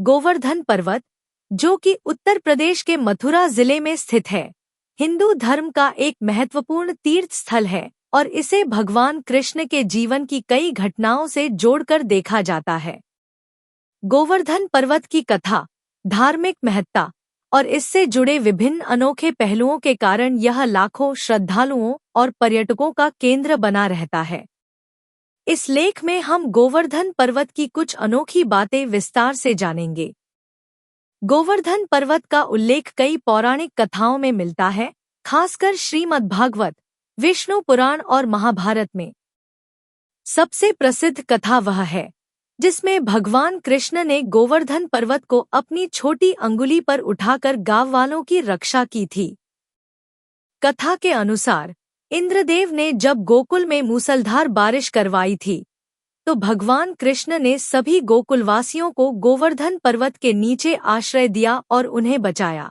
गोवर्धन पर्वत, जो कि उत्तर प्रदेश के मथुरा जिले में स्थित है, हिंदू धर्म का एक महत्वपूर्ण तीर्थ स्थल है और इसे भगवान कृष्ण के जीवन की कई घटनाओं से जोड़कर देखा जाता है। गोवर्धन पर्वत की कथा, धार्मिक महत्ता और इससे जुड़े विभिन्न अनोखे पहलुओं के कारण यह लाखों श्रद्धालुओं और पर्यटकों का केंद्र बना रहता है। इस लेख में हम गोवर्धन पर्वत की कुछ अनोखी बातें विस्तार से जानेंगे। गोवर्धन पर्वत का उल्लेख कई पौराणिक कथाओं में मिलता है, खासकर श्रीमद्भागवत, विष्णु पुराण और महाभारत में। सबसे प्रसिद्ध कथा वह है जिसमें भगवान कृष्ण ने गोवर्धन पर्वत को अपनी छोटी अंगुली पर उठाकर गांव वालों की रक्षा की थी। कथा के अनुसार इंद्रदेव ने जब गोकुल में मूसलधार बारिश करवाई थी, तो भगवान कृष्ण ने सभी गोकुलवासियों को गोवर्धन पर्वत के नीचे आश्रय दिया और उन्हें बचाया।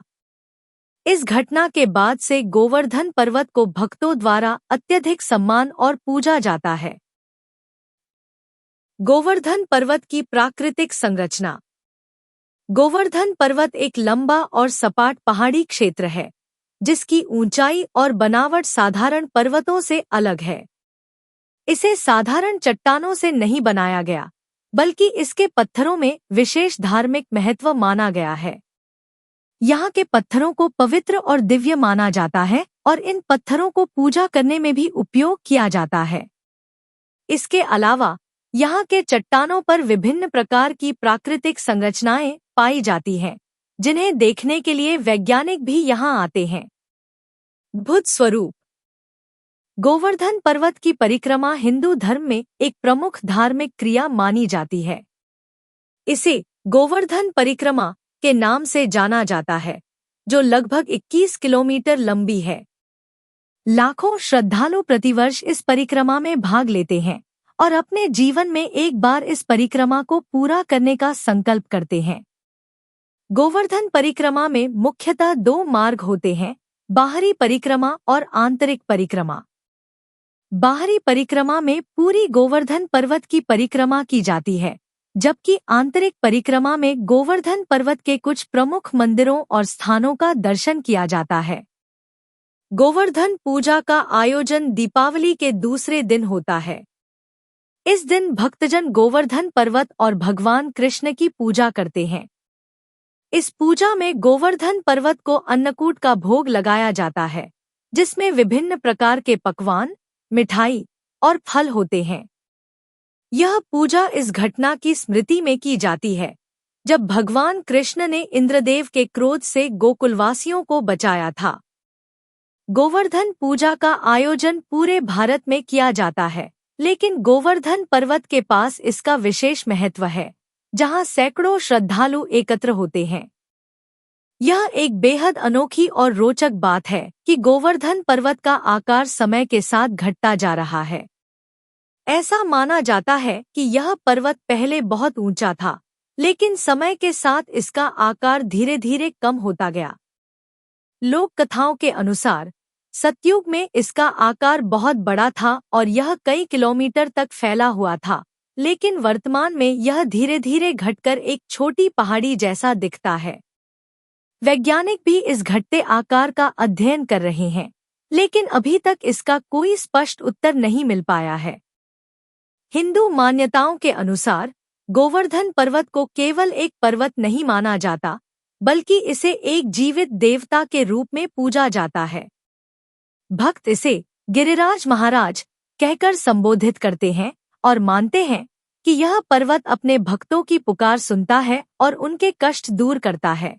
इस घटना के बाद से गोवर्धन पर्वत को भक्तों द्वारा अत्यधिक सम्मान और पूजा जाता है। गोवर्धन पर्वत की प्राकृतिक संरचना। गोवर्धन पर्वत एक लंबा और सपाट पहाड़ी क्षेत्र है, जिसकी ऊंचाई और बनावट साधारण पर्वतों से अलग है। इसे साधारण चट्टानों से नहीं बनाया गया, बल्कि इसके पत्थरों में विशेष धार्मिक महत्व माना गया है। यहाँ के पत्थरों को पवित्र और दिव्य माना जाता है और इन पत्थरों को पूजा करने में भी उपयोग किया जाता है। इसके अलावा यहाँ के चट्टानों पर विभिन्न प्रकार की प्राकृतिक संरचनाएं पाई जाती हैं, जिन्हें देखने के लिए वैज्ञानिक भी यहाँ आते हैं। बुद्ध स्वरूप। गोवर्धन पर्वत की परिक्रमा हिंदू धर्म में एक प्रमुख धार्मिक क्रिया मानी जाती है। इसे गोवर्धन परिक्रमा के नाम से जाना जाता है, जो लगभग 21 किलोमीटर लंबी है। लाखों श्रद्धालु प्रतिवर्ष इस परिक्रमा में भाग लेते हैं और अपने जीवन में एक बार इस परिक्रमा को पूरा करने का संकल्प करते हैं। गोवर्धन परिक्रमा में मुख्यतः 2 मार्ग होते हैं, बाहरी परिक्रमा और आंतरिक परिक्रमा। बाहरी परिक्रमा में पूरी गोवर्धन पर्वत की परिक्रमा की जाती है, जबकि आंतरिक परिक्रमा में गोवर्धन पर्वत के कुछ प्रमुख मंदिरों और स्थानों का दर्शन किया जाता है। गोवर्धन पूजा का आयोजन दीपावली के दूसरे दिन होता है। इस दिन भक्तजन गोवर्धन पर्वत और भगवान कृष्ण की पूजा करते हैं। इस पूजा में गोवर्धन पर्वत को अन्नकूट का भोग लगाया जाता है, जिसमें विभिन्न प्रकार के पकवान, मिठाई और फल होते हैं। यह पूजा इस घटना की स्मृति में की जाती है, जब भगवान कृष्ण ने इंद्रदेव के क्रोध से गोकुलवासियों को बचाया था। गोवर्धन पूजा का आयोजन पूरे भारत में किया जाता है, लेकिन गोवर्धन पर्वत के पास इसका विशेष महत्व है, जहां सैकड़ों श्रद्धालु एकत्र होते हैं। यह एक बेहद अनोखी और रोचक बात है कि गोवर्धन पर्वत का आकार समय के साथ घटता जा रहा है। ऐसा माना जाता है कि यह पर्वत पहले बहुत ऊंचा था, लेकिन समय के साथ इसका आकार धीरे धीरे कम होता गया। लोक कथाओं के अनुसार सतयुग में इसका आकार बहुत बड़ा था और यह कई किलोमीटर तक फैला हुआ था, लेकिन वर्तमान में यह धीरे धीरे घटकर एक छोटी पहाड़ी जैसा दिखता है। वैज्ञानिक भी इस घटते आकार का अध्ययन कर रहे हैं, लेकिन अभी तक इसका कोई स्पष्ट उत्तर नहीं मिल पाया है। हिंदू मान्यताओं के अनुसार गोवर्धन पर्वत को केवल एक पर्वत नहीं माना जाता, बल्कि इसे एक जीवित देवता के रूप में पूजा जाता है। भक्त इसे गिरिराज महाराज कहकर संबोधित करते हैं और मानते हैं कि यह पर्वत अपने भक्तों की पुकार सुनता है और उनके कष्ट दूर करता है।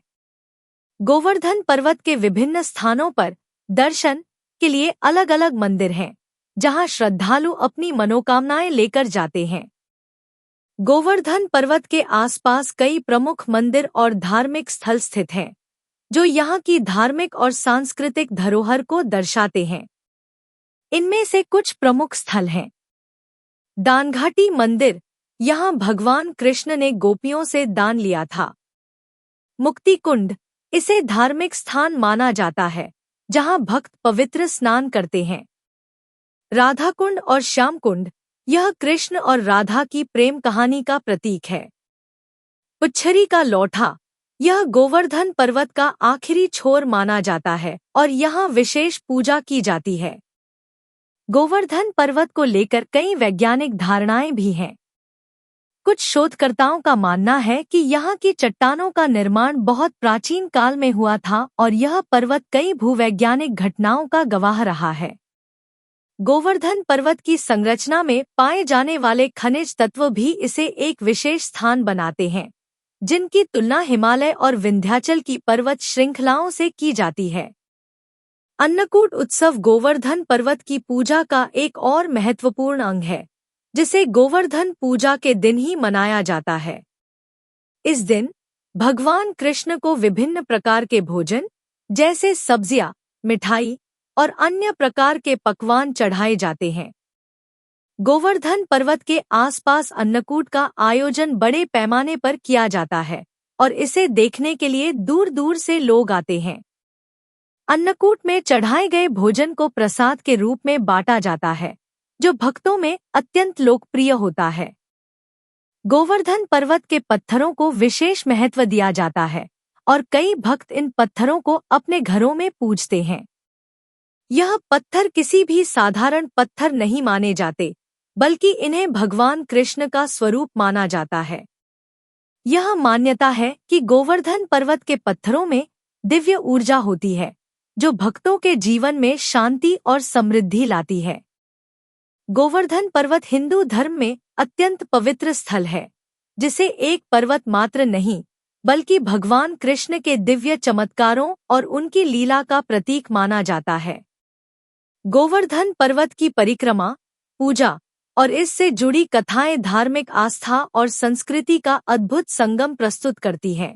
गोवर्धन पर्वत के विभिन्न स्थानों पर दर्शन के लिए अलग अलग मंदिर हैं, जहां श्रद्धालु अपनी मनोकामनाएं लेकर जाते हैं। गोवर्धन पर्वत के आसपास कई प्रमुख मंदिर और धार्मिक स्थल स्थित हैं, जो यहाँ की धार्मिक और सांस्कृतिक धरोहर को दर्शाते हैं। इनमें से कुछ प्रमुख स्थल हैं। दानघाटी मंदिर, यहाँ भगवान कृष्ण ने गोपियों से दान लिया था। मुक्ति कुंड, इसे धार्मिक स्थान माना जाता है, जहाँ भक्त पवित्र स्नान करते हैं। राधा कुंड और श्याम कुंड, यह कृष्ण और राधा की प्रेम कहानी का प्रतीक है। पुच्छरी का लौठा, यह गोवर्धन पर्वत का आखिरी छोर माना जाता है और यहाँ विशेष पूजा की जाती है। गोवर्धन पर्वत को लेकर कई वैज्ञानिक धारणाएं भी हैं। कुछ शोधकर्ताओं का मानना है कि यहाँ की चट्टानों का निर्माण बहुत प्राचीन काल में हुआ था और यह पर्वत कई भूवैज्ञानिक घटनाओं का गवाह रहा है। गोवर्धन पर्वत की संरचना में पाए जाने वाले खनिज तत्व भी इसे एक विशेष स्थान बनाते हैं, जिनकी तुलना हिमालय और विंध्याचल की पर्वत श्रृंखलाओं से की जाती है। अन्नकूट उत्सव गोवर्धन पर्वत की पूजा का एक और महत्वपूर्ण अंग है, जिसे गोवर्धन पूजा के दिन ही मनाया जाता है। इस दिन भगवान कृष्ण को विभिन्न प्रकार के भोजन जैसे सब्जियां, मिठाई और अन्य प्रकार के पकवान चढ़ाए जाते हैं। गोवर्धन पर्वत के आसपास अन्नकूट का आयोजन बड़े पैमाने पर किया जाता है और इसे देखने के लिए दूर दूर से लोग आते हैं। अन्नकूट में चढ़ाए गए भोजन को प्रसाद के रूप में बांटा जाता है, जो भक्तों में अत्यंत लोकप्रिय होता है। गोवर्धन पर्वत के पत्थरों को विशेष महत्व दिया जाता है और कई भक्त इन पत्थरों को अपने घरों में पूजते हैं। यह पत्थर किसी भी साधारण पत्थर नहीं माने जाते, बल्कि इन्हें भगवान कृष्ण का स्वरूप माना जाता है। यह मान्यता है कि गोवर्धन पर्वत के पत्थरों में दिव्य ऊर्जा होती है, जो भक्तों के जीवन में शांति और समृद्धि लाती है। गोवर्धन पर्वत हिंदू धर्म में अत्यंत पवित्र स्थल है, जिसे एक पर्वत मात्र नहीं, बल्कि भगवान कृष्ण के दिव्य चमत्कारों और उनकी लीला का प्रतीक माना जाता है। गोवर्धन पर्वत की परिक्रमा, पूजा और इससे जुड़ी कथाएं धार्मिक आस्था और संस्कृति का अद्भुत संगम प्रस्तुत करती हैं।